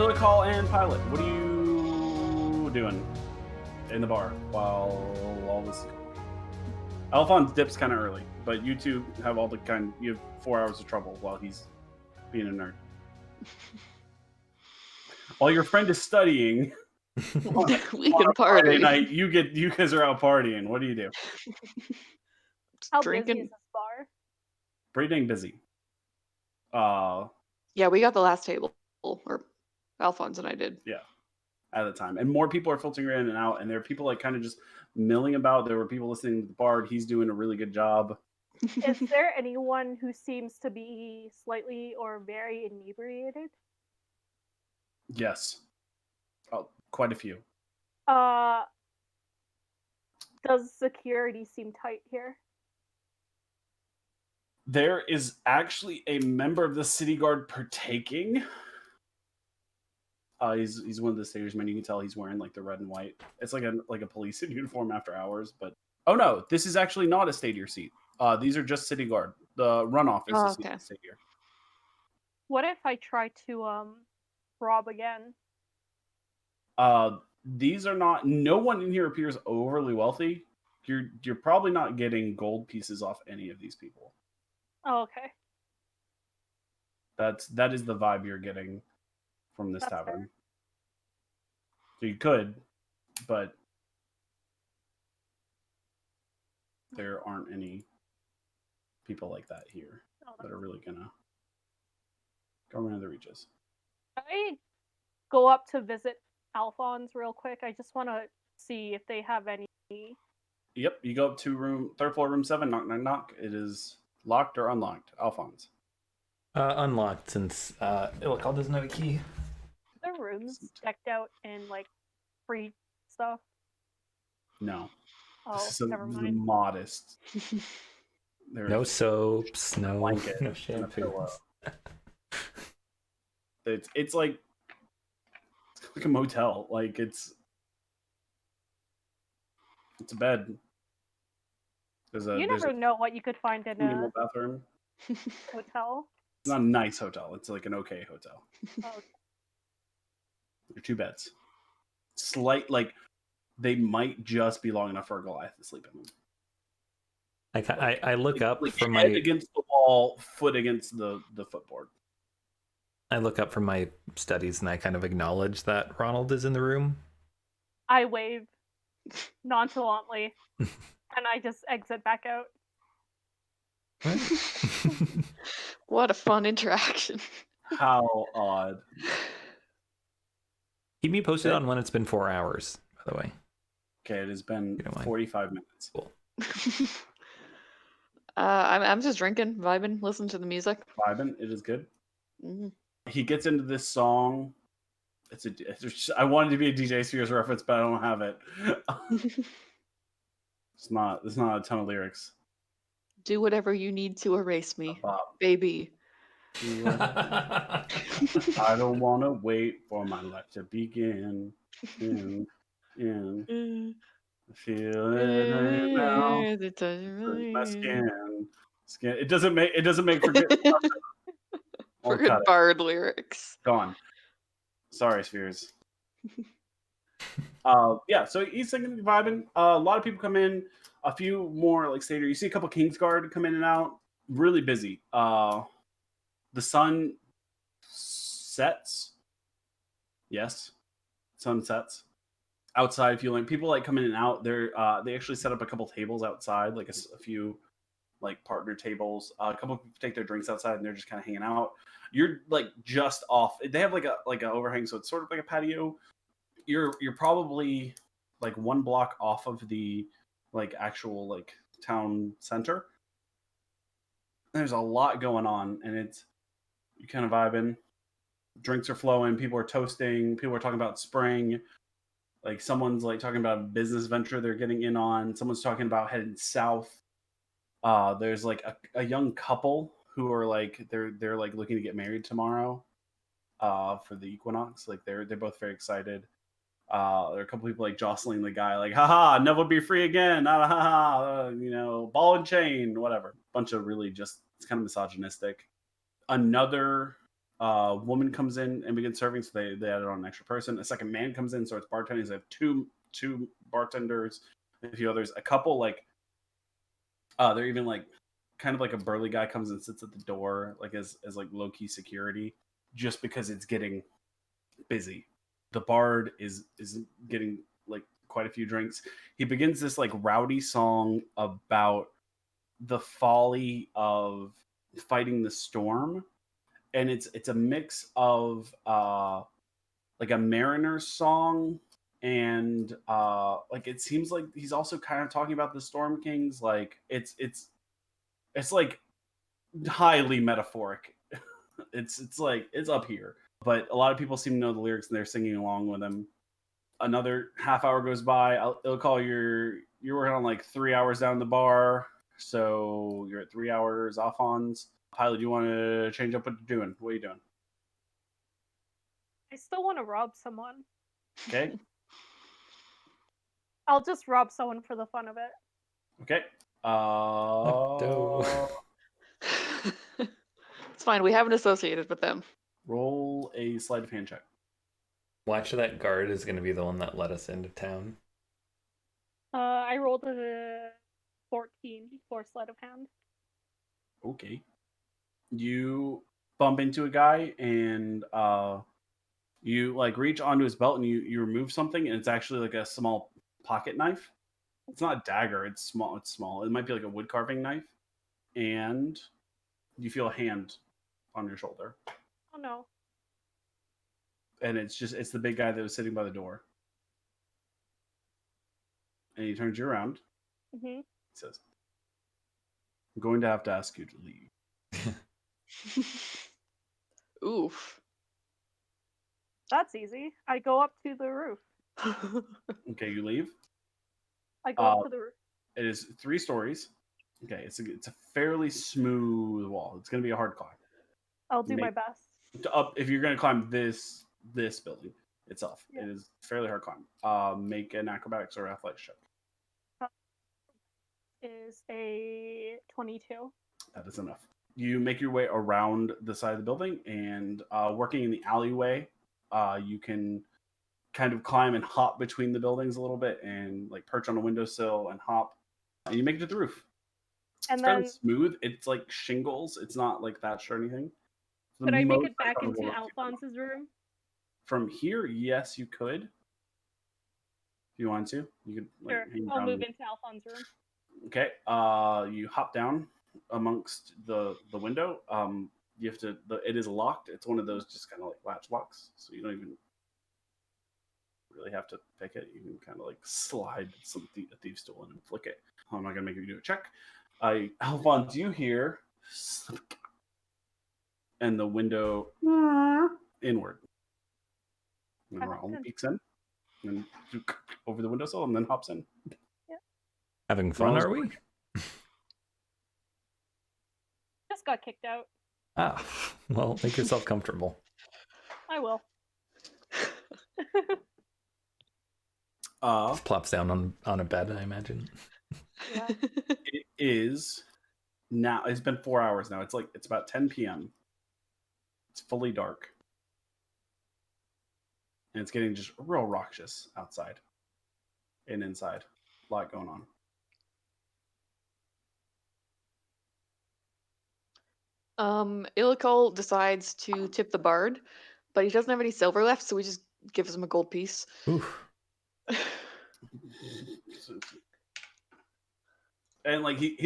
Ilikhal and Pilot, what are you doing in the bar while all this? Alfonz dips kind of early, but you two have you have 4 hours of trouble while he's being a nerd. While your friend is studying, we can party. Night, you guys are out partying. What do you do? How Drinking. busy is this bar? Pretty dang busy. Yeah, we got the last table, or Alfonz and I did. Yeah, at the time, and more people are filtering in and out, and there are people like kind of just milling about. There were people listening to the bard. He's doing a really good job. Is there anyone who seems to be slightly or very inebriated? Yes, quite a few. Does security seem tight here? There is actually a member of the city guard partaking. He's one of the statesmen. You can tell he's wearing like the red and white. It's like a police uniform after hours. But oh no, this is actually not a stadier seat. These are just city guard. The runoff is a stadier. What if I try to rob again? These are not. No one in here appears overly wealthy. You're probably not getting gold pieces off any of these people. Oh, okay. That is the vibe you're getting from this tavern. Fair. So you could, but there aren't any people like that here that are really gonna go around the reaches. I go up to visit Alfonz real quick. I just want to see if they have any. Yep, you go up to third floor, room 7. Knock, knock, knock. It is locked or unlocked, Alfonz? Unlocked, since Ilikhal doesn't have a key. The rooms decked out in like free stuff. No. Oh, never mind. This is modest. No soaps, no blanket, no shampoo. It's like a motel. Like it's a bed. You never know what you could find in a bathroom. hotel. It's not a nice hotel. It's like an okay hotel. Oh, okay. There are 2 beds. They might just be long enough for a Goliath to sleep in them. I look up from head against the wall, foot against the footboard. I look up from my studies and I kind of acknowledge that Ronald is in the room. I wave nonchalantly and I just exit back out. What a fun interaction. How odd. Keep me posted on when it's been 4 hours, by the way. Okay, it has been 45 minutes. Cool. I'm just drinking, vibing, listening to the music. Vibing, it is good. Mm-hmm. He gets into this song. I wanted to be a DJ Spears reference, but I don't have it. It's not a ton of lyrics. Do whatever you need to erase me, baby. I don't want to wait for my life to begin. I feel it now. My skin. It doesn't make for good. For good bard lyrics. Gone. Sorry, Spheres. Yeah, so he's singing, vibing. A lot of people come in. A few more like Stater. You see a couple Kingsguard come in and out. Really busy. The sun sets. Yes, sun sets. Outside, feeling people like come in and out. They actually set up a couple tables outside, like a few like partner tables. A couple people take their drinks outside and they're just kind of hanging out. You're like just off. They have like a overhang, so it's sort of like a patio. You're probably like 1 block off of the like actual like town center. There's a lot going on, and you kind of vibing. Drinks are flowing. People are toasting. People are talking about spring. Like someone's like talking about a business venture they're getting in on. Someone's talking about heading south. There's like a young couple who are like they're like looking to get married tomorrow. For the equinox, like they're both very excited. There are a couple people like jostling the guy, like haha, never be free again, haha, ball and chain, whatever. Bunch of really just it's kind of misogynistic. Another woman comes in and begins serving, so they added on an extra person. A second man comes in, starts bartending. So they have two bartenders, and a few others. A couple like they're even like kind of like a burly guy comes and sits at the door like as like low key security, just because it's getting busy. The bard is getting like quite a few drinks. He begins this like rowdy song about the folly of fighting the storm, and it's a mix of like a mariner's song and like it seems like he's also kind of talking about the Storm Kings. Like it's like highly metaphoric. it's like it's up here, but a lot of people seem to know the lyrics and they're singing along with him. Another half hour goes by. Ilikhal, you're working on like 3 hours down the bar, so you're at 3 hours. Alfonz, Pilot, do you want to change up what you're doing? What are you doing? I still want to rob someone. Okay. I'll just rob someone for the fun of it. Okay. It's fine. We haven't associated with them. Roll a sleight of hand check. Watch that guard is going to be the one that let us into town. I rolled a 14 for sleight of hand. Okay. You bump into a guy and you like reach onto his belt and you remove something, and it's actually like a small pocket knife. It's not a dagger, it's small. It might be like a wood carving knife. And you feel a hand on your shoulder. Oh no. And it's the big guy that was sitting by the door. And he turns you around. Mm-hmm. He says, I'm going to have to ask you to leave. Oof. That's easy. I go up to the roof. Okay, you leave. I go up to the roof. It is 3 stories. Okay, it's a fairly smooth wall. It's going to be a hard climb. I'll do my best. If you're going to climb this building itself, Yeah. it is fairly hard climb. Make an acrobatics or athletics check. Is a 22. That is enough. You make your way around the side of the building, and working in the alleyway, you can kind of climb and hop between the buildings a little bit, and like perch on a windowsill and hop, and you make it to the roof. And It's then kind of smooth. It's like shingles. It's not like thatched or anything. could I make it back into Alfonz's room? From here, yes, you could. If you want to, you could. Like, Sure. hang I'll down move and- into Alfonz's room. Okay. You hop down amongst the window. You have to. It is locked. It's one of those just kind of like latch locks, so you don't even really have to pick it. You can kind of like slide a thief's tool in and flick it. I'm not gonna make you do a check. Alfonz, you hear, and the window inward. And Raoul peeks in, and over the windowsill, and then hops in. Having fun, are we? Just got kicked out. Ah, well, make yourself comfortable. I will. Just plops down on a bed, I imagine. Yeah. It is now. It's been 4 hours now. It's about 10 p.m. It's fully dark, and it's getting just real raucous outside and inside. A lot going on. Ilikhal decides to tip the bard, but he doesn't have any silver left, so we just gives him a gold piece. Oof. And like he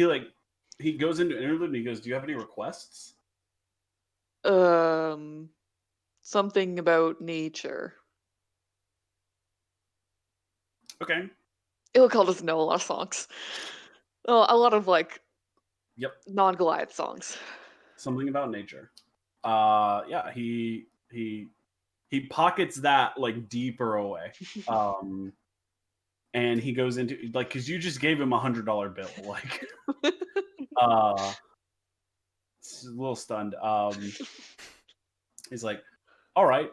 goes into an interlude and he goes, "Do you have any requests?" Something about nature. Okay. Ilikhal doesn't know a lot of songs. Oh, a lot of like Yep. non-Goliath songs. Something about nature. Yeah, he pockets that like deeper away. And he goes into like, because you just gave him $100 bill, like it's a little stunned. He's like, all right,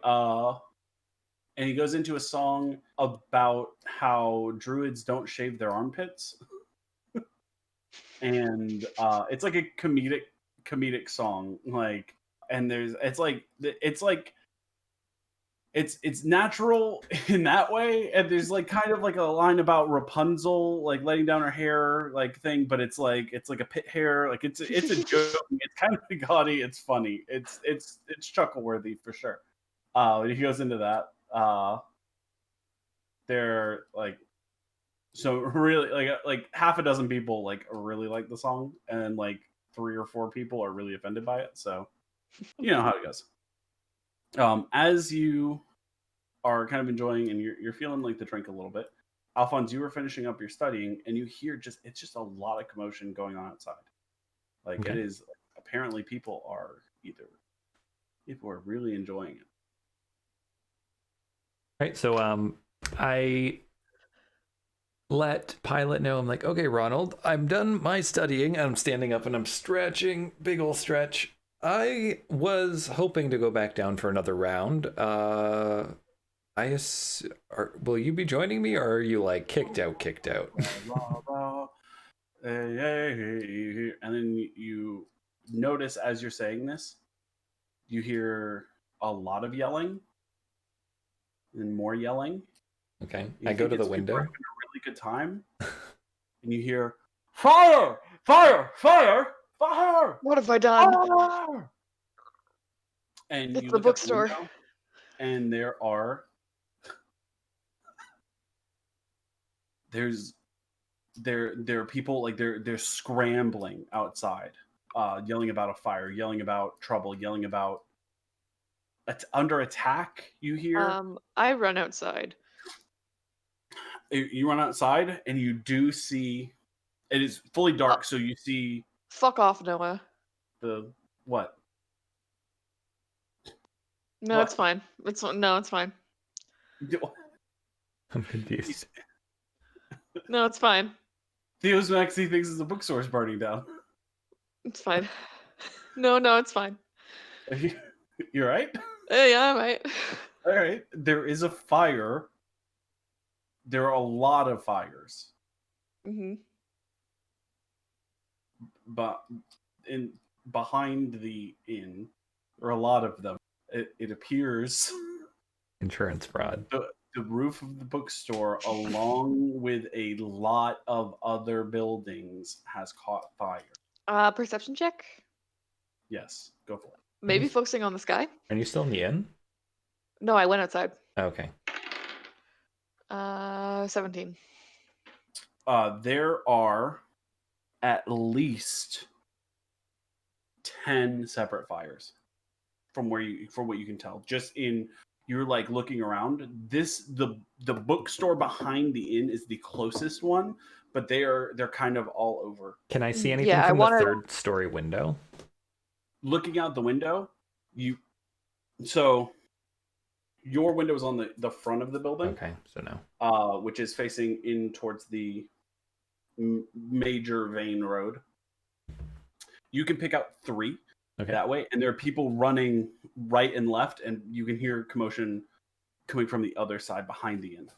and he goes into a song about how druids don't shave their armpits. And it's like a comedic song, like and it's natural in that way, and there's like kind of like a line about Rapunzel like letting down her hair like thing, but it's like a pit hair, like it's a joke. It's kind of gaudy, it's funny, it's chuckle worthy for sure. When he goes into that, they're like, so really like half a dozen people like really like the song, and like 3 or 4 people are really offended by it. So you know how it goes. As you are kind of enjoying and you're feeling like the drink a little bit, Alfonz, you were finishing up your studying, and you hear it's just a lot of commotion going on outside. Like Okay. it is apparently people are really enjoying it. Right, so I let Pilot know. I'm like, okay, Ronald, I'm done my studying. I'm standing up and I'm stretching, big ol' stretch. I was hoping to go back down for another round. Will you be joining me, or are you like kicked out? And then you notice as you're saying this, you hear a lot of yelling and more yelling. Okay, I go to the window. Having a really good time, and you hear fire, fire, fire, fire. What have I done? Fire! And It's you the look out the bookstore. window, and there are people, like they're scrambling outside, yelling about a fire, yelling about trouble, yelling about under attack. You hear I run outside. you run outside, and you do see it is fully dark, so you see Fuck off, Noah. the what? No, What? it's fine. It's fine. I'm confused. No, it's fine. Theo's Maxie thinks the bookstore is burning down. It's fine. No, it's fine. You're right? Yeah, I'm right. All right. There is a fire. There are a lot of fires. Mm-hmm. But behind the inn, there are a lot of them. It appears Insurance fraud. the roof of the bookstore, along with a lot of other buildings, has caught fire. Perception check. Yes, go for it. Maybe focusing on the sky. Are you still in the inn? No, I went outside. Okay. 17. There are at least 10 separate fires from what you can tell. Just in you're like looking around. The bookstore behind the inn is the closest one, but they're kind of all over. Can I see anything Yeah, from the 3rd story window? Looking out the window, so your window is on the front of the building. Okay, so no. Which is facing in towards the major vein road. You can pick out 3 that way, and there are people running right and left, and you can hear commotion coming from the other side behind the inn.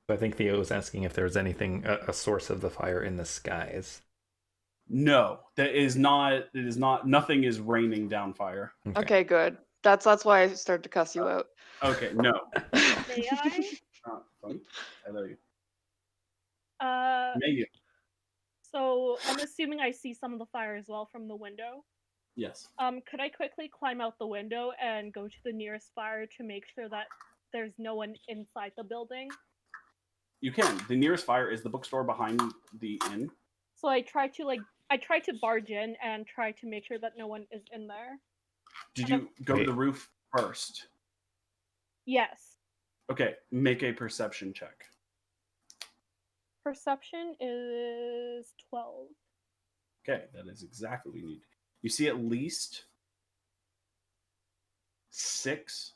I think Theo was asking if there was anything, a source of the fire in the skies. No, that is not. It is not. Nothing is raining down fire. Okay, good. That's why I started to cuss you out. Okay, no. May I? Funny. I love you. May you. So I'm assuming I see some of the fire as well from the window. Yes. Could I quickly climb out the window and go to the nearest fire to make sure that there's no one inside the building? You can. The nearest fire is the bookstore behind the inn. So I try to barge in and try to make sure that no one is in there. Did you go to the roof first? Yes. Okay, make a perception check. Perception is 12. Okay, that is exactly what you need. You see at least 6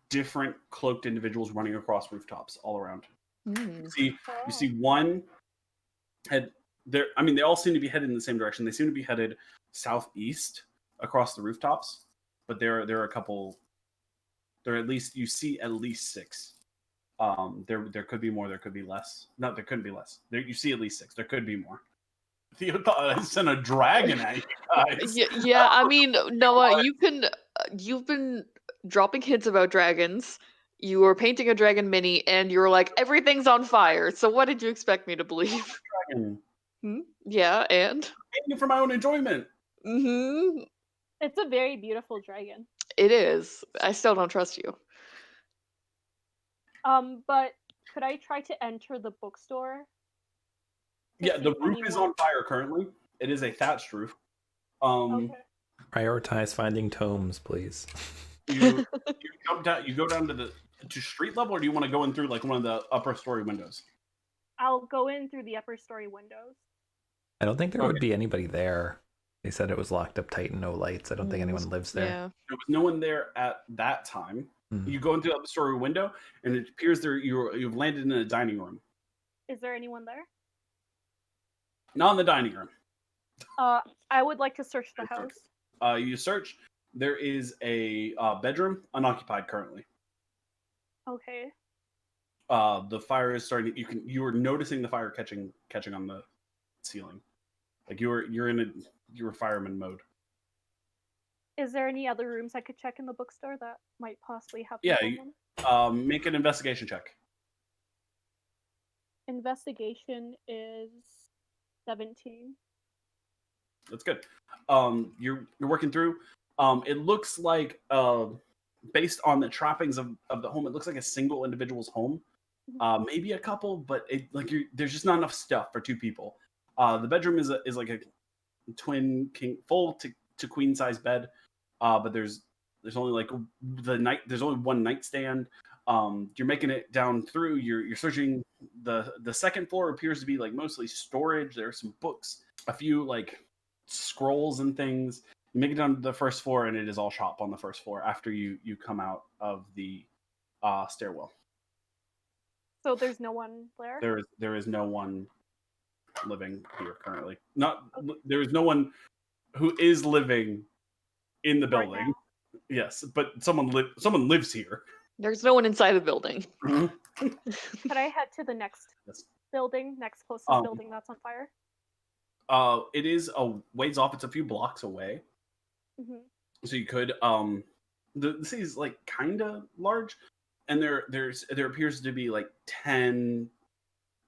different cloaked individuals running across rooftops all around. Mm. You see one head there. I mean, they all seem to be headed in the same direction. They seem to be headed southeast across the rooftops, but there are a couple. There are at least you see at least 6. There could be more. There could be less. No, there couldn't be less. You see at least 6. There could be more, Theo thought I sent a dragon at you guys. Yeah, I mean, Noah, you've been dropping hints about dragons. You were painting a dragon mini, and you were like, everything's on fire. So what did you expect me to believe? Dragon. Yeah, and? Painting it for my own enjoyment. Mm-hmm. It's a very beautiful dragon. It is. I still don't trust you. But could I try to enter the bookstore? Yeah, the roof is on fire currently. It is a thatched roof. Okay. Prioritize finding tomes, please. You go down to street level, or do you want to go in through like one of the upper story windows? I'll go in through the upper story windows. I don't think there would be anybody there. They said it was locked up tight and no lights. I don't think Mm, anyone lives there. Yeah. There was no one there at that time. Mhm. You go into the upper story window, and it appears you've landed in a dining room. Is there anyone there? Not in the dining room. I would like to search the house. You search. There is a bedroom unoccupied currently. Okay. The fire is starting. You are noticing the fire catching on the ceiling. Like you were fireman mode. Is there any other rooms I could check in the bookstore that might possibly have? Yeah, someone? make an investigation check. Investigation is 17. That's good. You're working through. It looks like based on the trappings of the home, it looks like a single individual's home. Maybe a couple, but there's just not enough stuff for two people. The bedroom is like a twin king full to queen size bed, but there's only there's only one nightstand. You're making it down through. You're searching. The second floor appears to be like mostly storage. There are some books, a few like scrolls and things. You make it down to the first floor, and it is all shop on the first floor after you come out of the stairwell. So there's no one there? There is no one living here currently. There is no one who is living in the building. Right now. Yes, but someone lives here. There's no one inside the building. Could I head to the next building, next closest building that's on fire? It is a ways off. It's a few blocks away. Mm-hmm. So you could the city is like kind of large, and there appears to be like 10.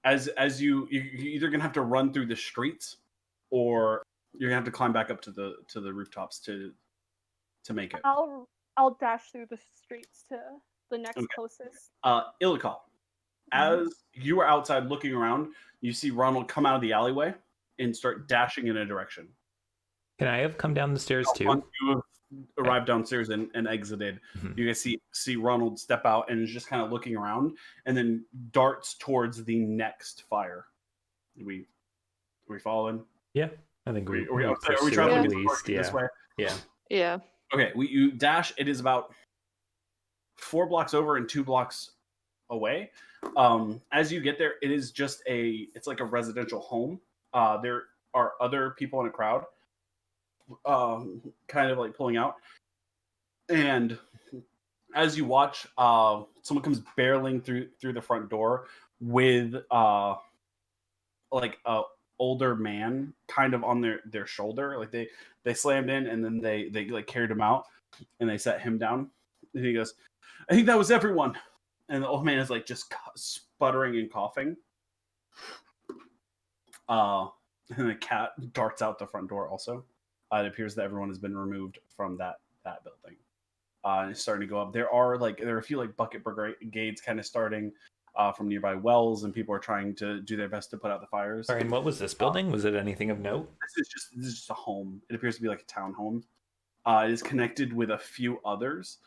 As you're either gonna have to run through the streets, or you're gonna have to climb back up to the rooftops to make it. I'll dash through the streets to the next closest. Ilikhal, as you are outside looking around, you see Ronald come out of the alleyway and start dashing in a direction. Can I have come down the stairs too? Once you have arrived downstairs and exited, you guys see Ronald step out and is just kind of looking around, and then darts towards the next fire. Are we following? Yeah, I think we are we traveling this way? Yeah. Okay, you dash. It is about 4 blocks over and 2 blocks away. As you get there, it is just it's like a residential home. There are other people in a crowd, kind of like pulling out. And as you watch, someone comes barreling through the front door with like a older man kind of on their shoulder. Like they slammed in, and then they like carried him out, and they set him down. And he goes, "I think that was everyone." And the old man is like just sputtering and coughing. And the cat darts out the front door also. It appears that everyone has been removed from that building. And it's starting to go up. There are a few like bucket brigades kind of starting from nearby wells, and people are trying to do their best to put out the fires. Sorry, and what was this building? Was it anything of note? This is just a home. It appears to be like a town home. It is connected with a few others,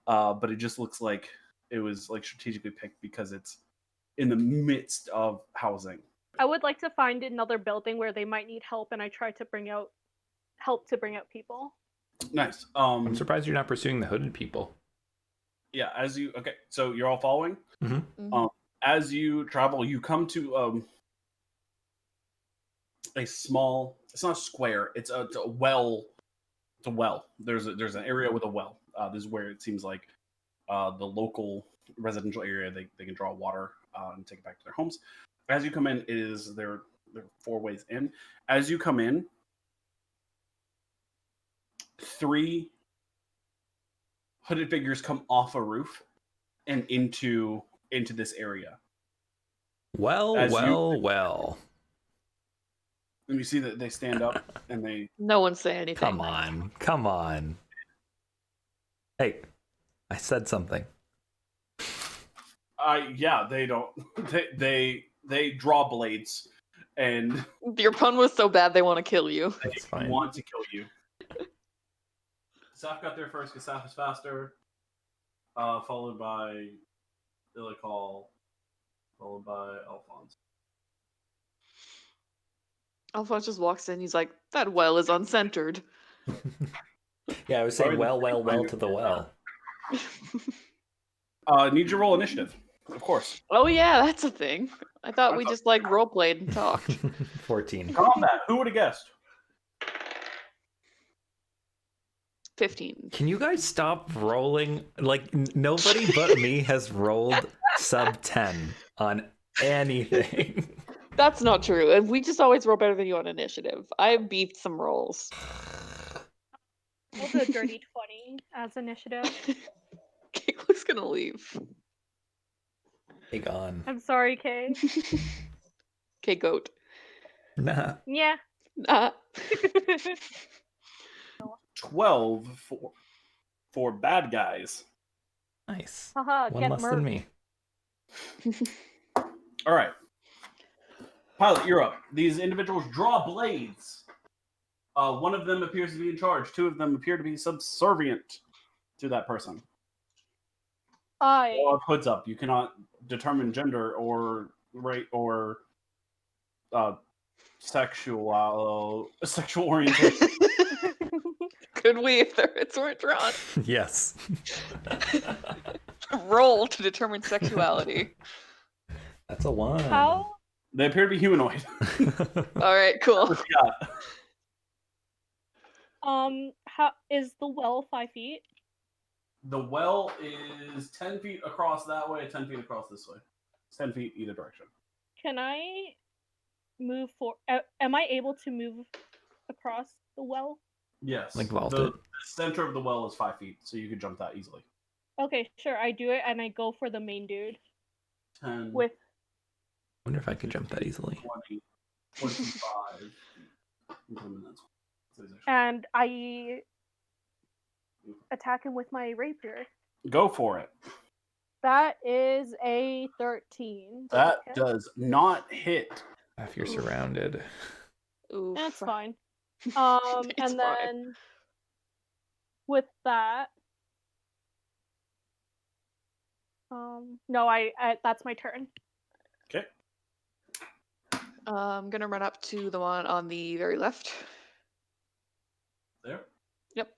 but it just looks like it was like strategically picked because it's in the midst of housing. I would like to find another building where they might need help, and I try to bring out people. Nice. I'm surprised you're not pursuing the hooded people. Yeah, so you're all following. As you travel, you come to a small. It's not a square. It's a well. It's a well. There's an area with a well. This is where it seems like the local residential area. They can draw water and take it back to their homes. As you come in, there there are 4 ways in. As you come in, 3 hooded figures come off a roof and into this area. Well. And you see that they stand up and they... No one say anything. Come on. Hey, I said something. Yeah, they don't... They draw blades and... Your pun was so bad they want to kill you. They want to kill you. Saph got there first because Saph is faster. Followed by Ilikhal. Followed by Alfonz. Alfonz just walks in. He's like, that well is uncentered. Yeah, I was saying well to the well. Need you to roll initiative, of course. Oh yeah, that's a thing. I thought we just like role played and talked. 14. Combat. Who would have guessed? 15. Can you guys stop rolling? Like, nobody but me has rolled sub 10 on anything. That's not true. And we just always roll better than you on initiative. I beefed some rolls. We'll do a dirty 20 as initiative. KGlow's gonna leave. Hey, gone. I'm sorry, Kay. KGoat. Nah. Yeah. Nah. 12 for bad guys. Nice. Haha, One get less than murked. me. All right. Pilot, you're up. These individuals draw blades. One of them appears to be in charge. 2 of them appear to be subservient to that person. Or hoods up. You cannot determine gender or rate or sexual orientation. Could we if their hits weren't drawn? Yes. Roll to determine sexuality. That's a 1. How? They appear to be humanoid. Alright, cool. How is the well 5 feet? The well is 10 feet across that way, 10 feet across this way. It's 10 feet either direction. Can I move for? Am I able to move across the well? Yes. Like vault the it. center of the well is 5 feet, so you could jump that easily. Okay, sure. I do it, and I go for the main dude 10, with. I wonder if I could jump that easily. 20, 25. And I attack him with my rapier. Go for it. That is a 13. That does not hit. If you're surrounded. Oof. That's fine. It's And then with that, no, I that's my turn. Okay. I'm gonna run up to the one on the very left. There. Yep.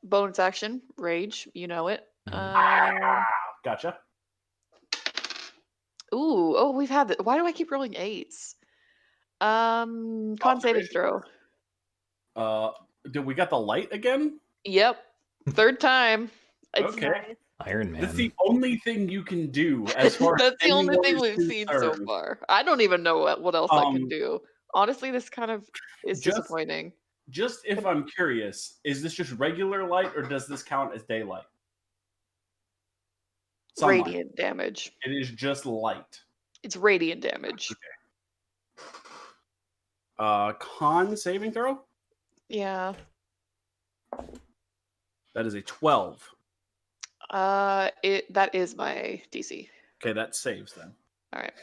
Bonus action, rage. You know it. Gotcha. Ooh, oh, we've had that. Why do I keep rolling 8s? Con saving throw. Did we got the light again? Yep. 3rd time. Okay. Nice. Iron Man. That's the only thing you can do as far That's as the only thing anyone is we've seen so concerned. far. I don't even know what else I can do. Honestly, this kind of is just- disappointing. Just if I'm curious, is this just regular light or does this count as daylight? Sunlight. Radiant damage. It is just light. It's radiant damage. Con saving throw? Yeah. That is a 12. That is my DC. Okay, that saves then. All right.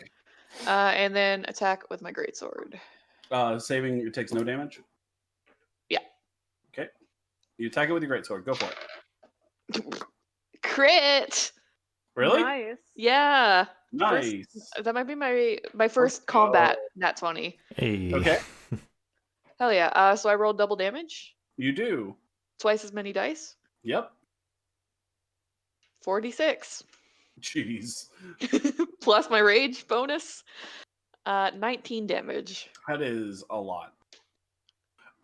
And then attack with my greatsword. Saving, it takes no damage? Yeah. Okay. You attack it with your greatsword. Go for it. Crit. Really? Nice. Yeah. Nice. That might be my first combat nat 20. Hey. Okay. Hell yeah. So I rolled double damage. You do. Twice as many dice. Yep. 46. Jeez. Plus my rage bonus. 19 damage. That is a lot.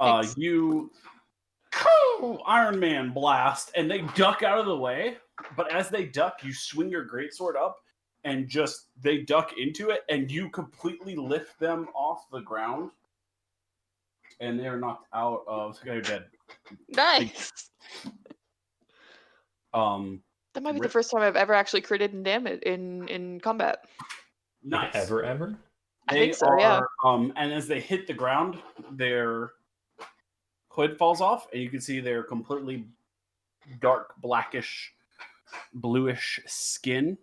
Thanks. You Iron Man blast, and they duck out of the way. But as they duck, you swing your greatsword up, and just they duck into it, and you completely lift them off the ground, and they're knocked out of. They're dead. Nice. That might be the first time I've ever actually critted in damage in combat. Nice. Like ever? I think so, yeah. And as they hit the ground, their hood falls off, and you can see their completely dark, blackish, bluish skin.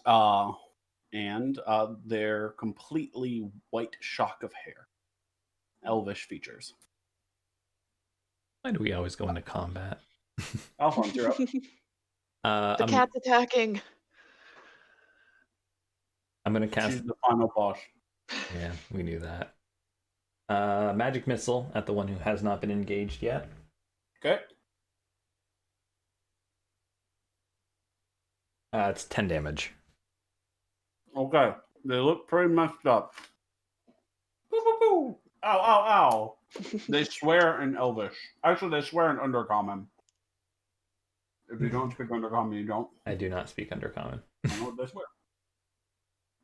And their completely white shock of hair. Elvish features. Why do we always go into combat? Alfonz, you're up. The cat's attacking. I'm gonna cast She's the final boss. Yeah, we knew that. Magic missile at the one who has not been engaged yet. Okay. It's 10 damage. Okay. They look pretty messed up. Boo, boo, boo. Ow, ow, ow. They swear in Elvish. Actually, they swear in Undercommon. If you don't speak Undercommon, you don't. I do not speak Undercommon. I know what they swear.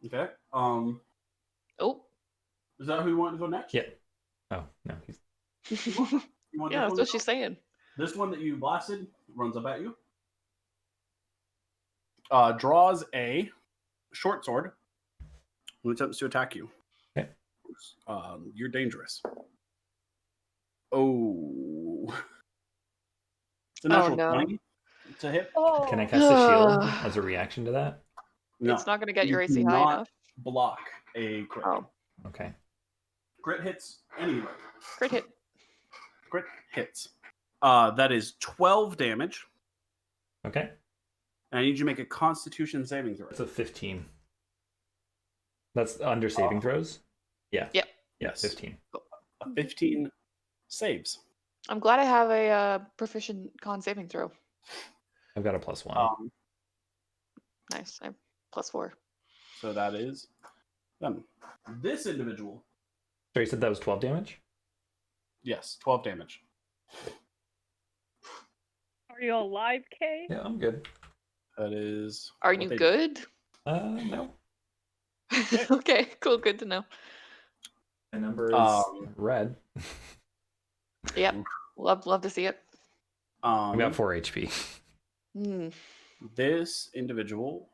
Okay. Oh. Is that who you want to go next? Yeah. Oh, no. He's... You want Yeah, that's what she's saying. This one that you blasted runs up at you. Draws a short sword who attempts to attack you. Okay. You're dangerous. Oh. It's a natural 20 to hit. Oh. Can I cast a shield as a reaction to that? No, It's not going to get your you AC high cannot enough. block a crit. Oh, Okay. Crit hits anyway. great hit. Crit hits. That is 12 damage. Okay. And I need you to make a Constitution saving throw. It's a 15. That's under saving throws? Yeah. Yep. Yeah, Yes. 15. A 15 saves. I'm glad I have a proficient con saving throw. I've got a +1. Nice. I'm +4. So that is them. This individual. So you said that was 12 damage? Yes, 12 damage. Are you alive, Kay? Yeah, I'm good. That is. Are what you they- good? No. Okay, cool. Good to know. My number is red. Yep. Love to see it. I got 4 HP. Hmm. This individual.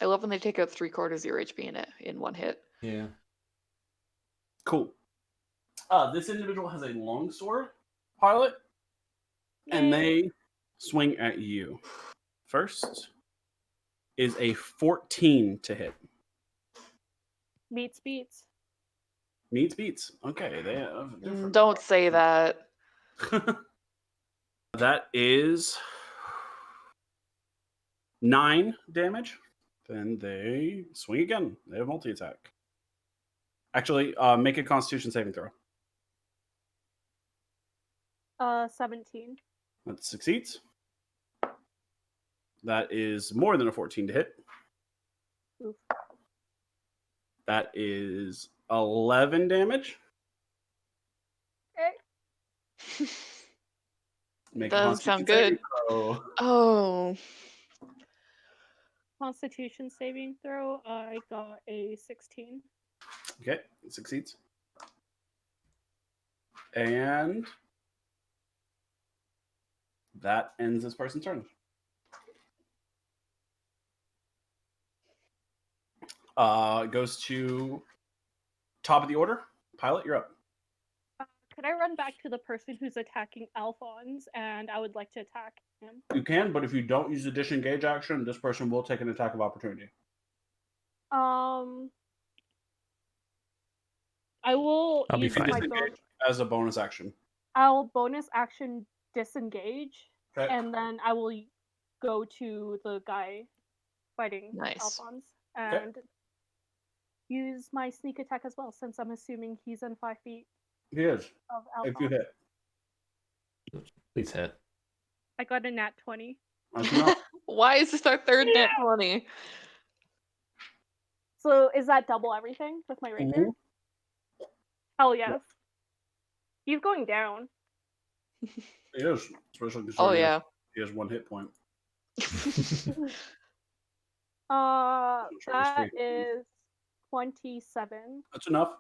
I love when they take out 3/4 of your HP in one hit. Yeah. Cool. This individual has a longsword pilot, and they swing at you. First is a 14 to hit. Meets beats. Meets beats. Okay, they have different. Don't say that. That is 9 damage. Then they swing again. They have multi-attack. Actually, make a Constitution saving throw. 17. That succeeds. That is more than a 14 to hit. Oof. That is 11 damage. Okay. Make Does a sound Constitution saving good. throw. Oh. Constitution saving throw. I got a 16. Okay, it succeeds. And that ends this person's turn. Goes to top of the order. Pilot, you're up. Could I run back to the person who's attacking Alfonz, and I would like to attack him? You can, but if you don't use the disengage action, this person will take an attack of opportunity. I will I'll be use fine. my Disengage as a bonus action. I'll bonus action disengage, Okay. and then I will go to the guy fighting Nice. Alfonz and use my sneak attack as well, since I'm assuming he's in 5 feet He is. of If you Alfonz. hit. Please hit. I got a nat 20. That's enough. Why is this our third net 20? So is that double everything with my rapier? Mhm. Hell yes. He's going down. He is. Especially Oh considering yeah. he has 1 hit point. That is 27. That's enough.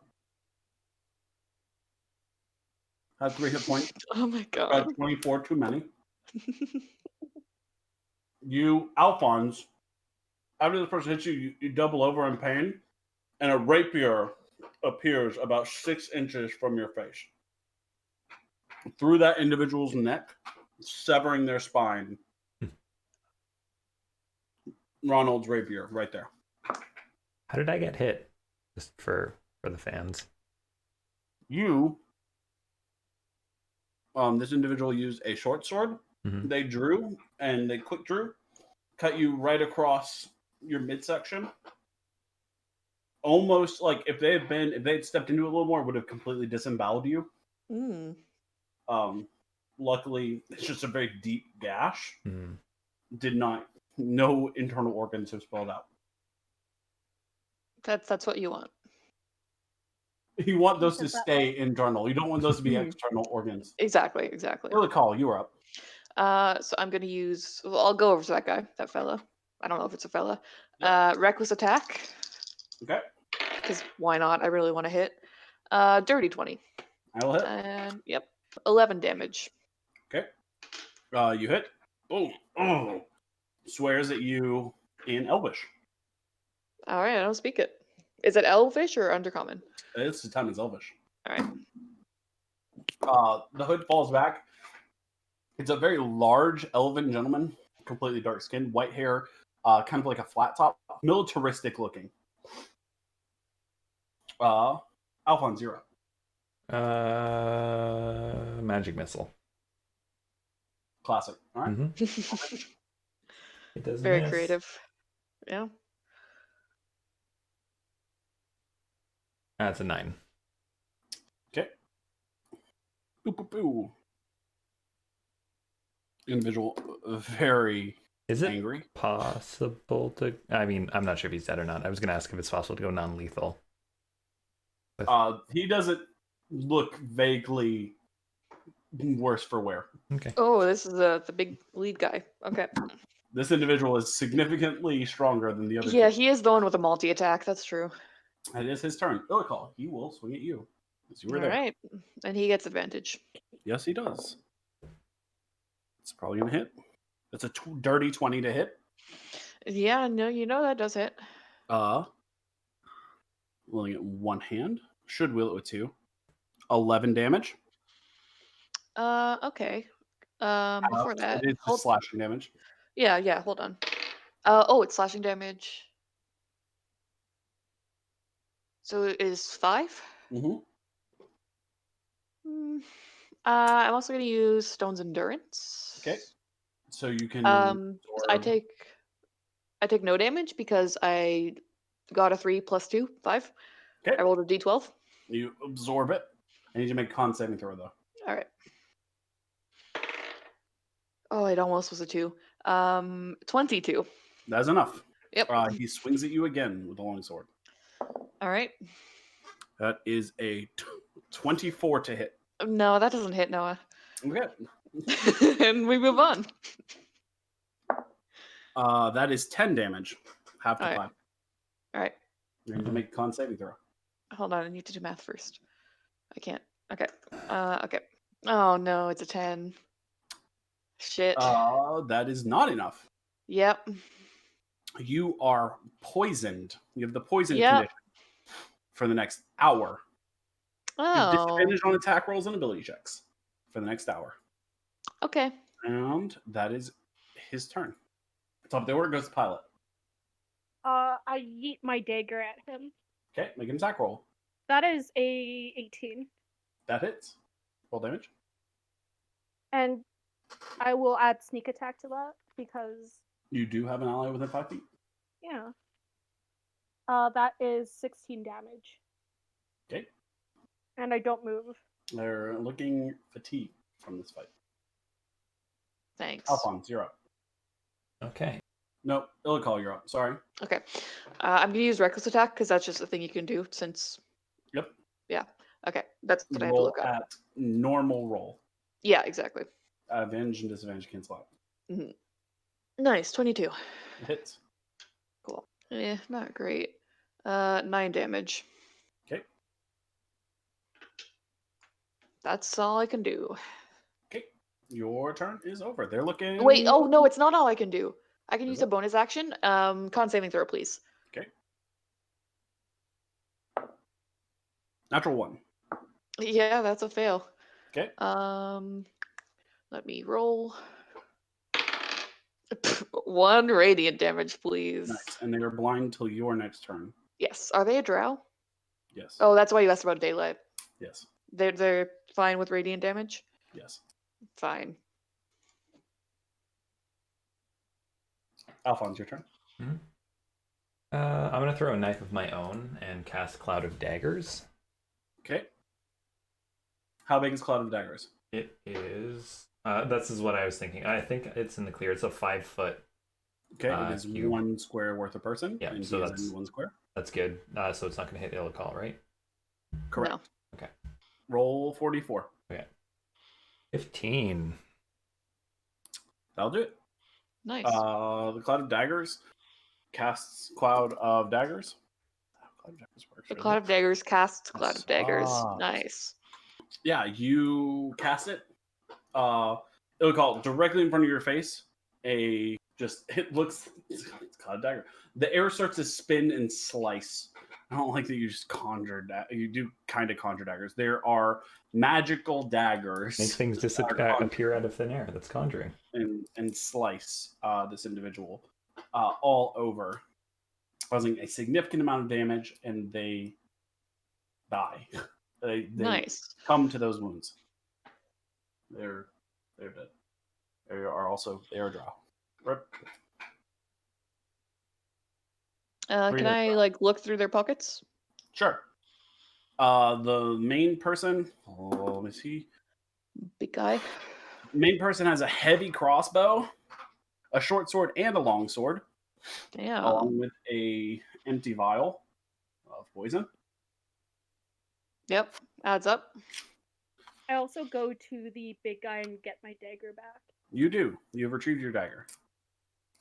Had 3 hit points. Oh my god. Got 24 too many. You, Alfonz, after this person hits you, you double over in pain, and a rapier appears about 6 inches from your face. Through that individual's neck, severing their spine. Ronald's rapier, right there. How did I get hit? Just for the fans. You, this individual used a short sword. Mhm. They drew, and they quick drew, cut you right across your midsection. Almost like if they had stepped into it a little more, it would have completely disemboweled you. Mm. Luckily, it's just a very deep gash. Mm. No internal organs have spelled out. That's what you want. You want those to stay internal. You don't want those to be external organs. Exactly. Ilikhal, you are up. So I'm gonna use. Well, I'll go over to that guy, that fella. I don't know if it's a fella. Yep. Reckless attack. Okay. Because why not? I really want to hit. Dirty 20. I will hit. And yep, 11 damage. Okay. You hit. Boom. Oh. Swears at you in Elvish. All right, I don't speak it. Is it Elvish or Undercommon? It's the time it's Elvish. All right. The hood falls back. It's a very large elven gentleman, completely dark skinned, white hair, kind of like a flat top, militaristic looking. Alfonz, you're up. Magic missile. Classic. All right. Mm-hmm. It doesn't Very miss. creative. Yeah. That's a 9. Okay. Boo, boo, boo. Individual very Is it angry. possible to... I mean, I'm not sure if he's dead or not. I was going to ask if it's possible to go non-lethal. He doesn't look vaguely worse for wear. Okay. Oh, this is the big lead guy. Okay. This individual is significantly stronger than the other Yeah, two. he is the one with a multi-attack. That's true. It is his turn. Ilikhal, he will swing at you. Because you were All there. right. And he gets advantage. Yes, he does. It's probably going to hit. It's a dirty 20 to hit. Yeah, no, you know that does hit. Willing it one hand. Should wheel it with 2. 11 damage. Okay. Before that, It is just slashing damage. yeah, hold on. Oh, it's slashing damage. So it is 5? Mm-hmm. I'm also going to use Stone's Endurance. Okay. So you can. I take no damage because I got a 3 plus 2, 5. Okay. I rolled a d12. You absorb it. I need you to make con saving throw though. All right. Oh, it almost was a 2. 22. That's enough. Yep. He swings at you again with a long sword. All right. That is a 24 to hit. No, that doesn't hit, Noah. Okay. And we move on. That is 10 damage. Half to 5. All right. You need to make a con saving throw. Hold on, I need to do math first. I can't. Okay. Okay. Oh no, it's a 10. Shit. That is not enough. Yep. You are poisoned. You have the poison Yep. condition for the next hour. You have Oh. disadvantage on attack rolls and ability checks for the next hour. Okay. And that is his turn. Top of the order goes to Pilot. I yeet my dagger at him. Okay, make an attack roll. That is a 18. That hits. Roll damage. And I will add sneak attack to that because, You do have an ally within 5 feet. yeah. That is 16 damage. Okay. And I don't move. They're looking fatigued from this fight. Thanks. Alfonz, you're up. Okay. No, Ilikhal, you're up. Sorry. Okay. I'm going to use Reckless Attack because that's just a thing you can do since... Yep. Yeah. Okay. That's what I have to Roll look up. at normal roll. Yeah, exactly. Advantage and disadvantage cancel out. Mm-hmm. Nice, 22. It hits. Cool. Not great. 9 damage. Okay. That's all I can do. Okay. Your turn is over. They're looking. Wait, oh no, it's not all I can do. I can Is use it? a bonus action. Con saving throw, please. Okay. Natural 1. Yeah, that's a fail. Okay. Let me roll. 1 radiant damage, please. Nice. And they are blind till your next turn. Yes. Are they a drow? Yes. Oh, that's why you asked about daylight. Yes. They're fine with radiant damage? Yes. Fine. Alfonz, your turn. Mm-hmm. I'm gonna throw a knife of my own and cast Cloud of Daggers. Okay. How big is Cloud of Daggers? It is. This is what I was thinking. I think it's in the clear. It's a 5-foot. Okay, it is cube. 1 square worth a person. Yeah, and so he is that's- in 1 square. That's good. So it's not gonna hit Ilikhal, right? Correct. No. Okay. Roll 44. 15. That'll do it. Nice. The Cloud of Daggers casts Cloud of Daggers. Cloud of Daggers works, The right? Cloud of Daggers casts Cloud of Daggers. Ah. Nice. Yeah, you cast it. Ilikhal, directly in front of your face. It looks. It's Cloud of Dagger. The air starts to spin and slice. I don't like that you just conjured that. You do kind of conjure daggers. There are magical daggers. Make things appear out of thin air. That's conjuring. And slice this individual all over, causing a significant amount of damage, and they die. they Nice. come to those wounds. They're dead. They are drow. Rip. Can I look through their pockets? Sure. The main person. Let me see. Big guy. Main person has a heavy crossbow, a short sword, and a long sword, Yeah. along with a empty vial of poison. Yep. Adds up. I also go to the big guy and get my dagger back. You do. You've retrieved your dagger.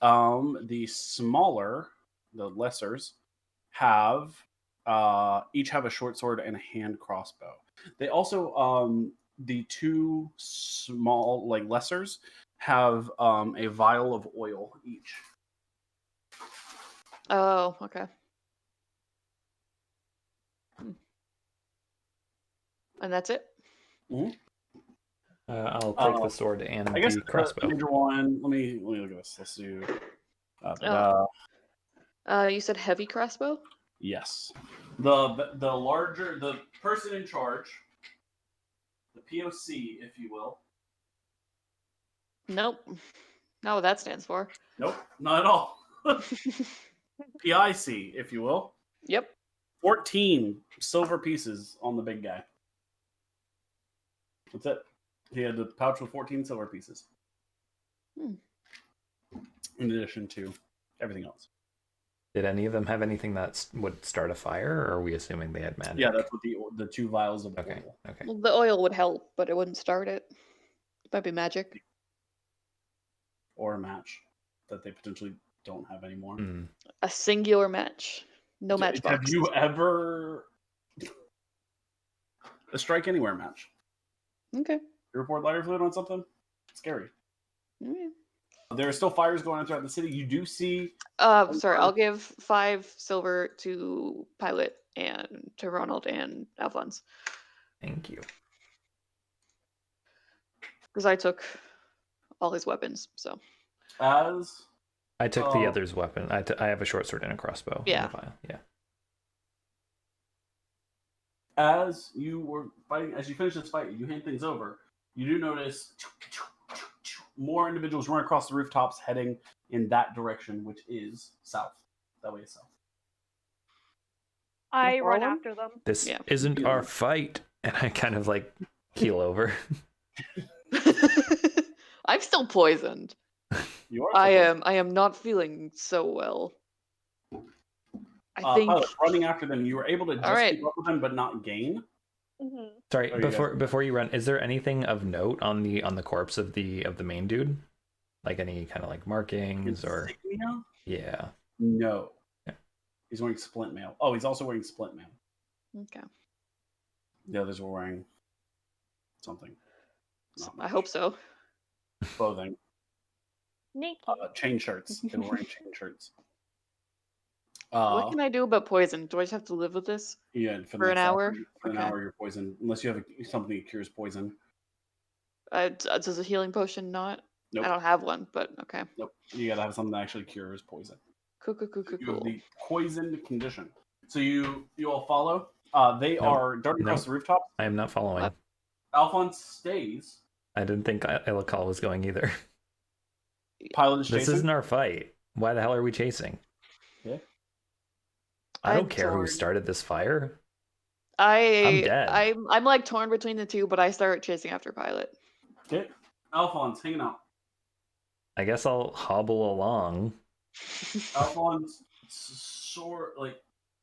The smaller, the lessers, have each have a short sword and a hand crossbow. They also the 2 small lessers have a vial of oil each. Oh, okay. And that's it? I'll take the sword and I guess the crossbow. The major one. Let me look at this. Let's do. You said heavy crossbow? Yes. The larger, the person in charge, the POC, if you will. Nope. Not what that stands for. Nope, not at all. PIC, if you will. Yep. 14 silver pieces on the big guy. That's it. He had a pouch with 14 silver pieces. In addition to everything else. Did any of them have anything that would start a fire, or are we assuming they had magic? Yeah, that's what the 2 vials of Okay. oil. Okay. Well, the oil would help, but it wouldn't start it. It might be magic. Or a match that they potentially don't have anymore. Mm. A singular match. No matchbox. Have you ever a strike anywhere match? Okay. You report lighter fluid on something? Scary. Yeah. There are still fires going on throughout the city. You do see. Sorry, I'll give 5 silver to Pilot and to Ronald and Alfonz. Thank you. Because I took all his weapons, so. As I took the other's weapon. I have a short sword and a crossbow. Yeah. In the vial. Yeah. as you were fighting, as you finish this fight, you hand things over. You do notice more individuals run across the rooftops heading in that direction, which is south. That way is south. I follow run them? after them. This Yeah. isn't our fight. And I kind of like keel over. I'm still poisoned. You are. I am not feeling so well. I think Pilot, running after them, you were able to just right. keep up with them, but not gain. Hmm. Sorry, Oh, you before you run, is there anything of note on the corpse of the main dude? Like any kind of like markings or Insignia? yeah. No. Yeah. He's wearing splint mail. Oh, he's also wearing splint mail. Okay. The others were wearing something. Not I much. hope so. Clothing. Nikki. Chain shirts. They were wearing chain shirts. What can I do about poison? Do I just have to live with this? Yeah, For the an next hour? For an Okay. hour, you're poisoned. Unless you have something that cures poison. Does a healing potion not? Nope. I don't have one, but okay. Nope. You gotta have something that actually cures poison. Cool. You have the poisoned condition. So you all follow. They No. are darting across the rooftop. I am not following. What? Alfonz stays. I didn't think Ilikhal was going either. Pilot is This chasing. isn't our fight. Why the hell are we chasing? Yeah. I don't I'm care who torn. started this fire. I'm dead. I'm like torn between the two, but I start chasing after Pilot. Okay. Alfonz hanging out. I guess I'll hobble along. Alfonz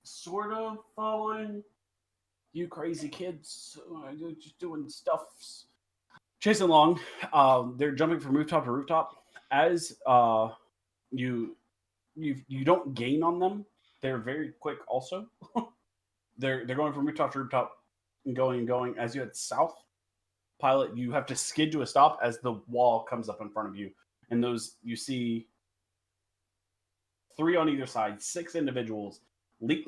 sort of following you crazy kids. You're just doing stuff. Chasing along. They're jumping from rooftop to rooftop. As you don't gain on them. They're very quick also. they're going from rooftop to rooftop and going. As you head south, Pilot, you have to skid to a stop as the wall comes up in front of you. And those you see 3 on either side, 6 individuals leap,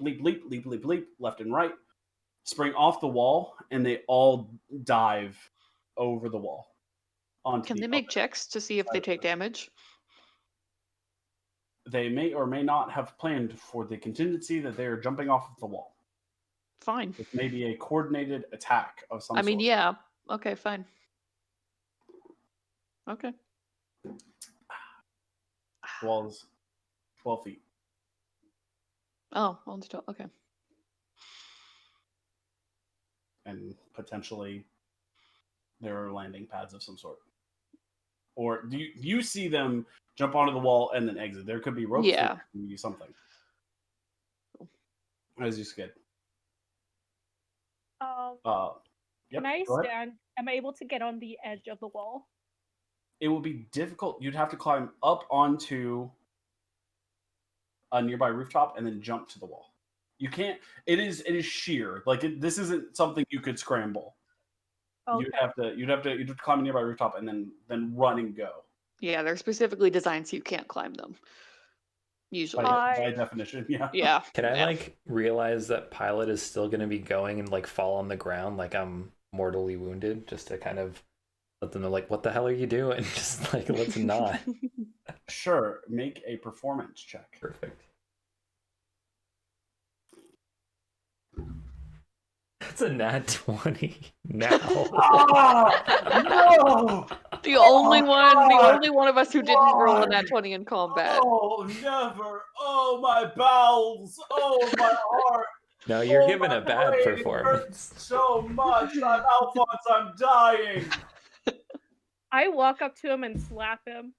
left and right, spring off the wall, and they all dive over the wall. Can they make checks to see if they take damage? They may or may not have planned for the contingency that they are jumping off of the wall. Fine. It may be a coordinated attack of some I mean, sort. yeah. Okay, fine. Okay. The wall is 12 feet. Oh, only 12. Okay. And potentially there are landing pads of some sort. Or do you see them jump onto the wall and then exit? There could be ropes. Yeah. There could be something. As you skid. Yep, Can I go ahead. stand? Am I able to get on the edge of the wall? It will be difficult. You'd have to climb up onto a nearby rooftop and then jump to the wall. You can't. It is sheer. This isn't something you could scramble. Okay. You'd have to climb a nearby rooftop and then run and go. Yeah, they're specifically designed so you can't climb them. Usually. By definition, yeah. Yeah. Can I yeah. realize that Pilot is still going to be going and fall on the ground like I'm mortally wounded, just to kind of let them know what the hell are you doing? Just let's not. Sure, make a performance check. Perfect. That's a nat 20 now. No! The only one, the God! only one of us who didn't roll a nat 20 in combat. Oh, never! Oh, my bowels! Oh, my heart! No, you're Oh, giving my a bad brain performance. hurts so much! I'm Alfonz, I'm dying! I walk up to him and slap him.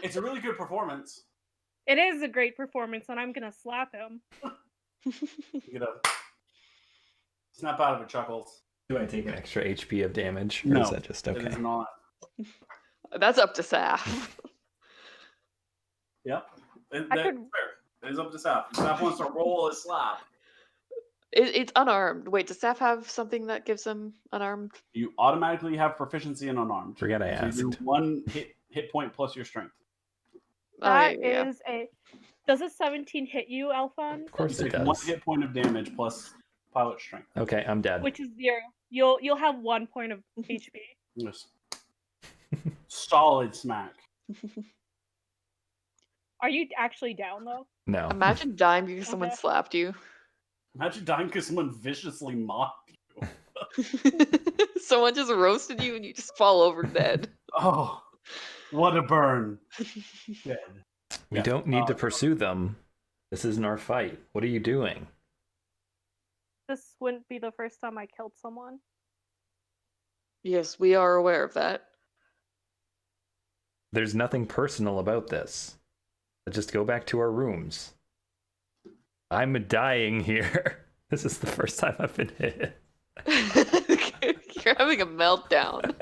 It's a really good performance. It is a great performance, and I'm gonna slap him. You know, snap out of it, Chuckles. Do I take an extra HP of damage? Or No, is that just It okay? is not. That's up to Saph. Yep. That's I could- fair. It is up to Saph. Saph wants to roll a slap. It's unarmed. Wait, does Saph have something that gives him unarmed? You automatically have proficiency in unarmed. Forget I So you asked. do 1 hit point plus your strength. That yeah. is a. Does a 17 hit you, Alfonz? Of course You it take 1 does. hit point of damage plus pilot strength. Okay, I'm dead. Which is 0. You'll have 1 point of HP. Yes. Solid smack. Are you actually down though? No. Imagine dying because someone Okay. slapped you. Imagine dying because someone viciously mocked you. Someone just roasted you and you just fall over dead. Oh, what a burn. Dead. We Yeah. don't need to pursue them. This isn't our fight. What are you doing? This wouldn't be the first time I killed someone. Yes, we are aware of that. There's nothing personal about this. Let's just go back to our rooms. I'm dying here. This is the first time I've been hit. You're having a meltdown.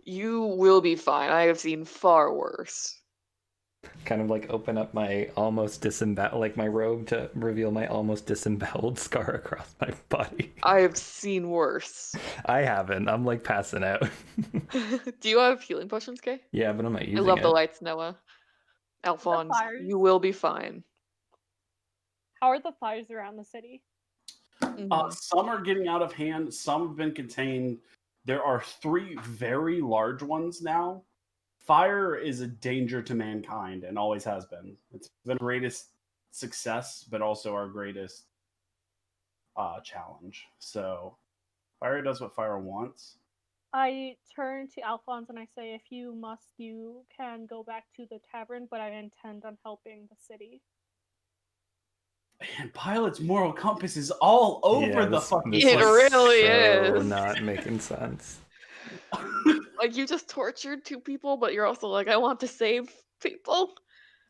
You will be fine. I have seen far worse. Kind of like open up my almost disemboweled, like my robe to reveal my almost disemboweled scar across my body. I have seen worse. I haven't. I'm like passing out. Do you have healing potions, Kay? Yeah, but I'm not using I love it. the lights, Noah. Alfonz, fires. you will be fine. How are the fires around the city? Some are getting out of hand. Some have been contained. There are 3 very large ones now. Fire is a danger to mankind and always has been. It's been our greatest success, but also our greatest challenge. So fire does what fire wants. I turn to Alfonz and I say, if you must, you can go back to the tavern, but I intend on helping the city. And Pilot's moral compass is all over the fucking this It is really so is. not making sense. Like, you just tortured 2 people, but you're also like, I want to save people.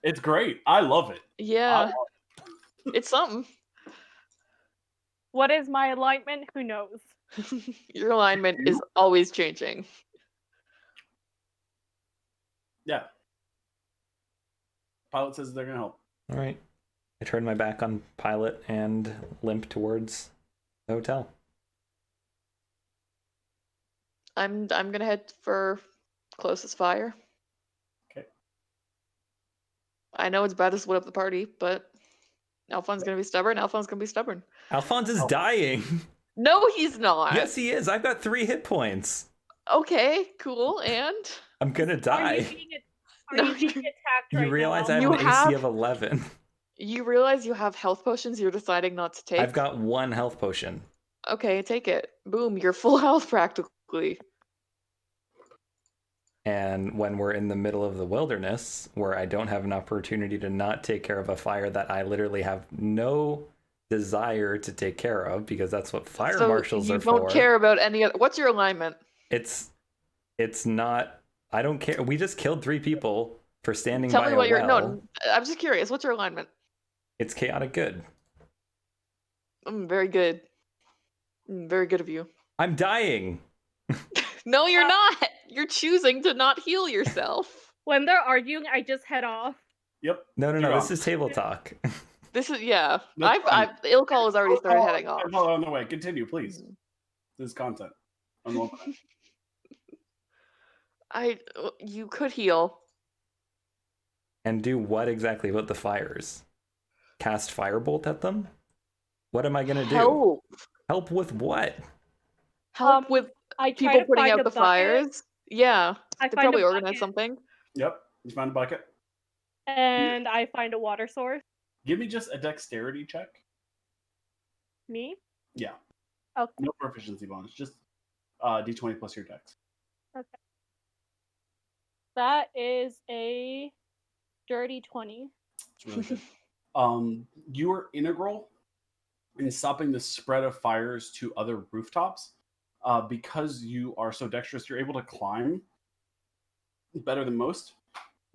It's great. I love it. Yeah. It's something. What is my alignment? Who knows? Your alignment is always changing. Yeah. Pilot says they're gonna help. All right. I turn my back on Pilot and limp towards the hotel. I'm gonna head for closest fire. Okay. I know it's bad to split up the party, but Alfon's gonna be stubborn. Alfon's gonna be stubborn. Alfonz is dying. No, he's not. Yes, he is. I've got 3 hit points. Okay, cool. And I'm gonna die. Are you being attacked right You realize now? I have You an AC have- of 11. you realize you have health potions you're deciding not to take. I've got 1 health potion. Okay, take it. Boom, you're full health practically. And when we're in the middle of the wilderness, where I don't have an opportunity to not take care of a fire that I literally have no desire to take care of, because that's what fire So marshals are for. You don't care about any other. What's your alignment? It's not. I don't care. We just killed 3 people for standing Tell by me a what your well. no. I'm just curious. What's your alignment? It's chaotic good. Very good. Very good of you. I'm dying. No, you're not. You're choosing to not heal yourself. When they're arguing, I just head off. Yep. No. You're This on. is table talk. This is yeah. That's fine. Ilikhal has already started heading off. On the way. Continue, please. This is content. I'm welcome. You could heal. And do what exactly with the fires? Cast firebolt at them? What am I gonna do? Help. Help with what? Help with I try people to putting find out a the bucket. fires. Yeah. I They find probably a organize bucket, something. Yep. You find a bucket. and I find a water source. Give me just a dexterity check. Me? Yeah. Okay. No proficiency bonus. Just d20 plus your dex. That is a dirty 20. It's really good. You are integral in stopping the spread of fires to other rooftops. Because you are so dexterous, you're able to climb better than most.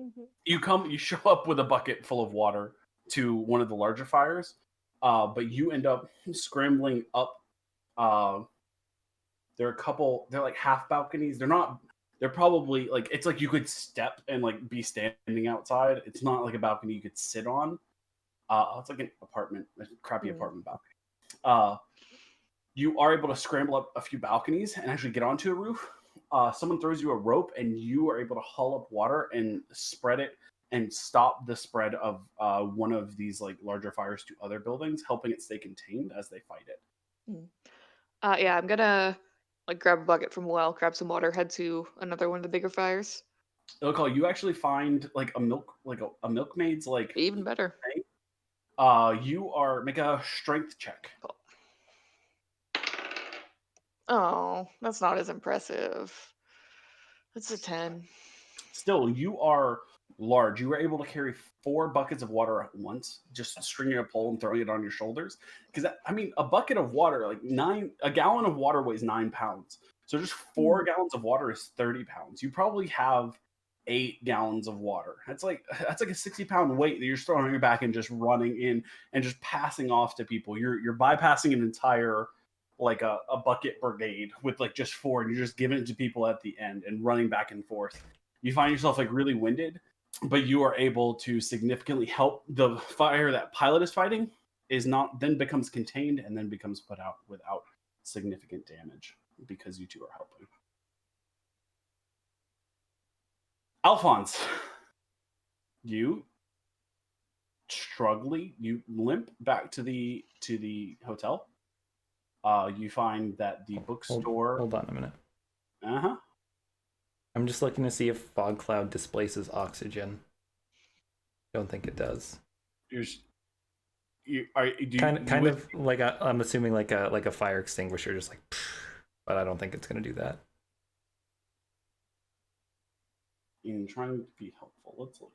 Mm-hmm. You show up with a bucket full of water to one of the larger fires, but you end up scrambling up. They're like half balconies. They're probably like, it's like you could step and like be standing outside. It's not like a balcony you could sit on. It's like an apartment, a crappy apartment balcony. You are able to scramble up a few balconies and actually get onto a roof. Someone throws you a rope and you are able to haul up water and spread it and stop the spread of one of these like larger fires to other buildings, helping it stay contained as they fight it. Yeah, I'm gonna like grab a bucket from a well, grab some water, head to another one of the bigger fires. Ilikhal, you actually find like a milkmaid's like Even better. thing. Make a strength check. Oh, that's not as impressive. It's a 10. Still, you are large. You were able to carry 4 buckets of water at once, just stringing a pole and throwing it on your shoulders. Because I mean, a bucket of water, a gallon of water weighs 9 pounds. So just 4 gallons of water is 30 pounds. You probably have 8 gallons of water. That's like a 60-pound weight that you're just throwing on your back and just running in and just passing off to people. You're bypassing an entire like a bucket brigade with like just 4, and you're just giving it to people at the end and running back and forth. You find yourself like really winded, but you are able to significantly help. The fire that Pilot is fighting then becomes contained and then becomes put out without significant damage because you two are helping. Alfonz, you limp back to the hotel. You find that the bookstore. Hold on a minute. Uh-huh. I'm just looking to see if fog cloud displaces oxygen. Don't think it does. Kind of like I'm assuming like a fire extinguisher, just like, but I don't think it's gonna do that. In trying to be helpful, let's look.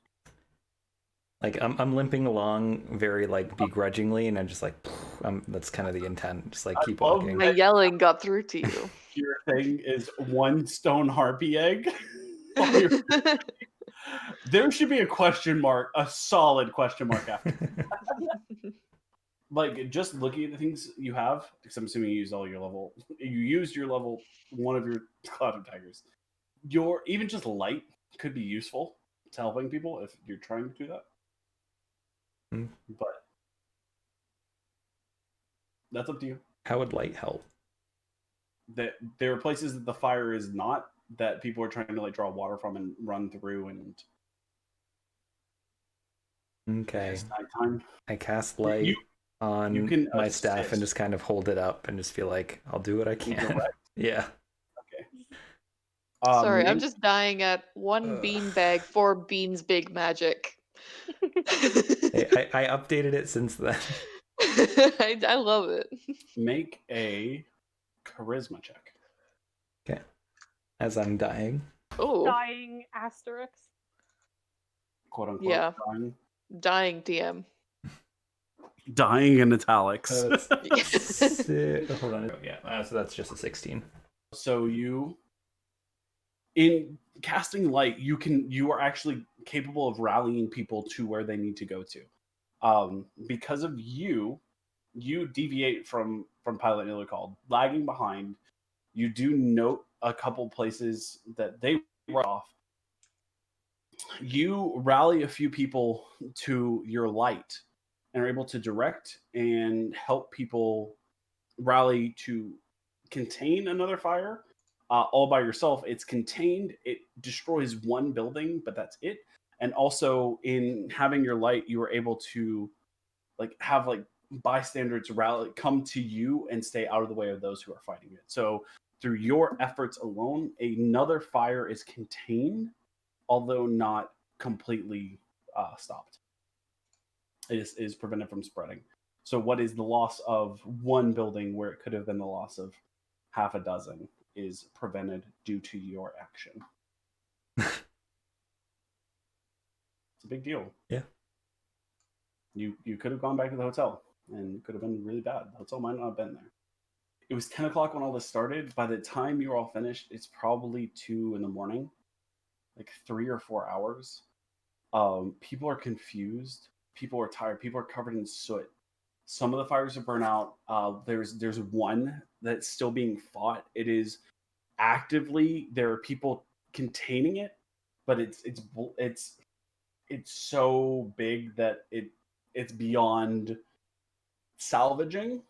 Like I'm limping along very like begrudgingly, and I'm just like, that's kind of the intent. Just like keep walking. My yelling got through to you. Your thing is 1 stone harpy egg. There should be a question mark, a solid question mark after. Like just looking at the things you have, because I'm assuming you used all your level. You used your level 1 of your Cloud of Daggers. Your even just light could be useful to helping people if you're trying to do that. But that's up to you. How would light help? That there are places that the fire is not, that people are trying to like draw water from and run through, and okay. It's nighttime. I cast light on my staff and just kind of hold it up and just feel like I'll do what I can. Yeah. Okay. Sorry, I'm just dying at 1 bean bag, 4 beans big magic. Hey, I updated it since then. I love it. Make a charisma check. Okay. As I'm dying. Oh. Dying asterisk. Quote unquote. Yeah. Dying. Dying DM. Dying in italics. Hold on. Yeah, so that's just a 16. So you, in casting light, you are actually capable of rallying people to where they need to go to. Because of you deviate from Pilot and Ilikhal, lagging behind. You do note a couple places that they were off. You rally a few people to your light and are able to direct and help people rally to contain another fire. All by yourself. It's contained. It destroys 1 building, but that's it. And also, in having your light, you were able to have bystanders rally, come to you and stay out of the way of those who are fighting it. So through your efforts alone, another fire is contained, although not completely stopped. It is prevented from spreading. So what is the loss of 1 building where it could have been the loss of half a dozen is prevented due to your action. It's a big deal. Yeah. You could have gone back to the hotel, and it could have been really bad. The hotel might not have been there. It was 10 o'clock when all this started. By the time you were all finished, it's probably 2 in the morning, like 3 or 4 hours. People are confused. People are tired. People are covered in soot. Some of the fires have burned out. There's 1 that's still being fought. It is actively, there are people containing it, but it's so big that it's beyond salvaging.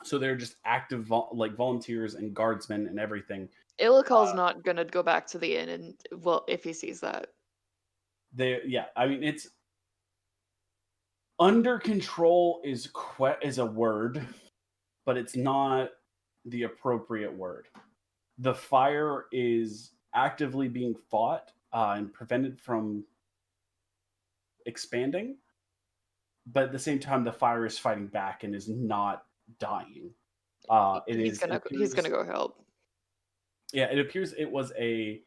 So they're just active volunteers and guardsmen and everything. Ilikhal's not gonna go back to the inn, and if he sees that. It's under control is a word, but it's not the appropriate word. The fire is actively being fought and prevented from expanding, but at the same time, the fire is fighting back and is not dying. He's gonna go help. Yeah, it appears it was a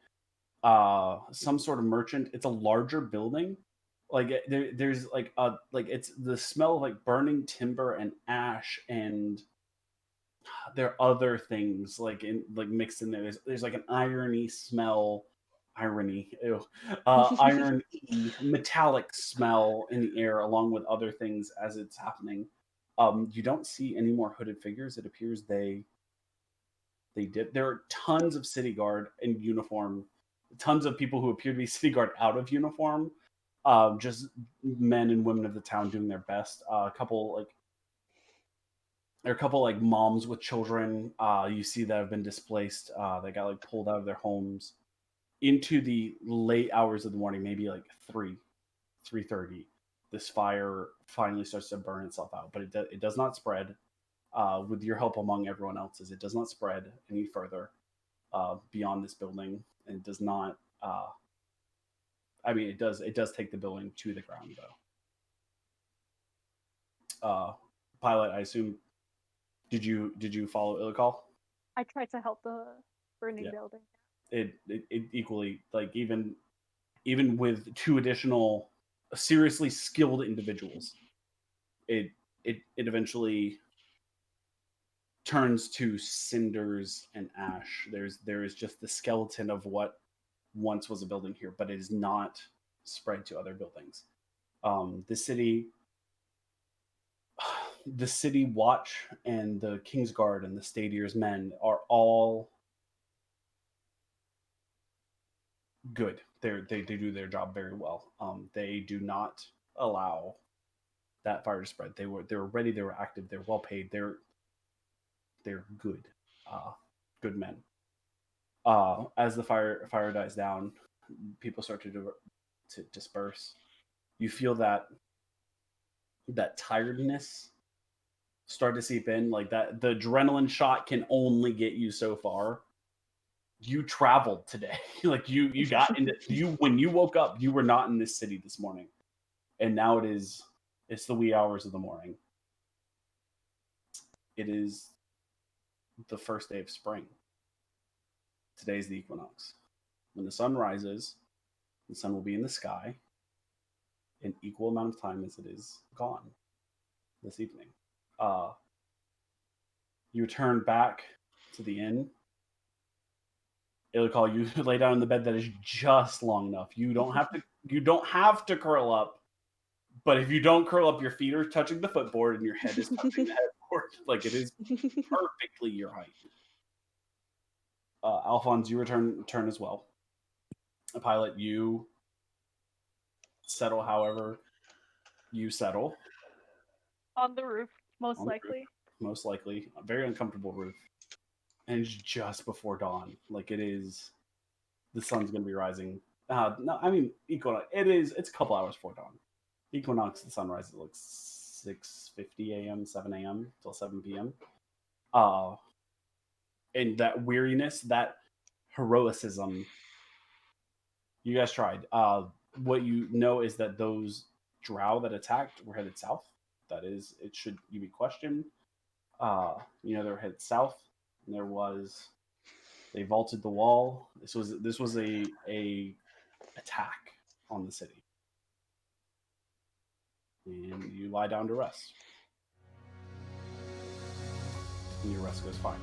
some sort of merchant. It's a larger building. There's it's the smell of burning timber and ash, and there are other things mixed in there. There's an irony smell, metallic smell in the air, along with other things as it's happening. You don't see any more hooded figures. It appears they did. There are tons of city guard in uniform, tons of people who appear to be city guard out of uniform. Just men and women of the town doing their best. There are a couple like moms with children. You see that have been displaced. They got like pulled out of their homes into the late hours of the morning, maybe like 3:30. This fire finally starts to burn itself out, but it does not spread. With your help among everyone else's, it does not spread any further beyond this building, and it does not. It does. It does take the building to the ground, though. Pilot, I assume. Did you follow Ilikhal? I tried to help the burning building. It equally, like, even with two additional seriously skilled individuals, it eventually turns to cinders and ash. There is just the skeleton of what once was a building here, but it is not spread to other buildings. The city watch and the Kingsguard and the Stadier's men are all good. They do their job very well. They do not allow that fire to spread. They were ready. They were active. They're well paid. They're good, good men. As the fire dies down, people start to disperse. You feel that tiredness start to seep in, like that. The adrenaline shot can only get you so far. You traveled today. Like you got into when you woke up, you were not in this city this morning. And now it's the wee hours of the morning. It is the first day of spring. Today's the equinox. When the sun rises, the sun will be in the sky an equal amount of time as it is gone this evening. You return back to the inn. Ilikhal, you lay down in the bed that is just long enough. You don't have to curl up, but if you don't curl up, your feet are touching the footboard and your head is touching the headboard. Like, it is perfectly your height. Alfonz, you return as well. Pilot, you settle however you settle. On the roof, most likely. Most likely. A very uncomfortable roof. And it's just before dawn. Like, it is... The sun's going to be rising. No, I mean, equinox. It's a couple hours before dawn. Equinox, the sun rises at like 6:50 a.m., 7 a.m. till 7 p.m. And that weariness, that heroicism, you guys tried. What you know is that those drow that attacked were headed south. That is, it should you be questioned. They were headed south. And they vaulted the wall. This was a attack on the city. And you lie down to rest. And your rest goes fine.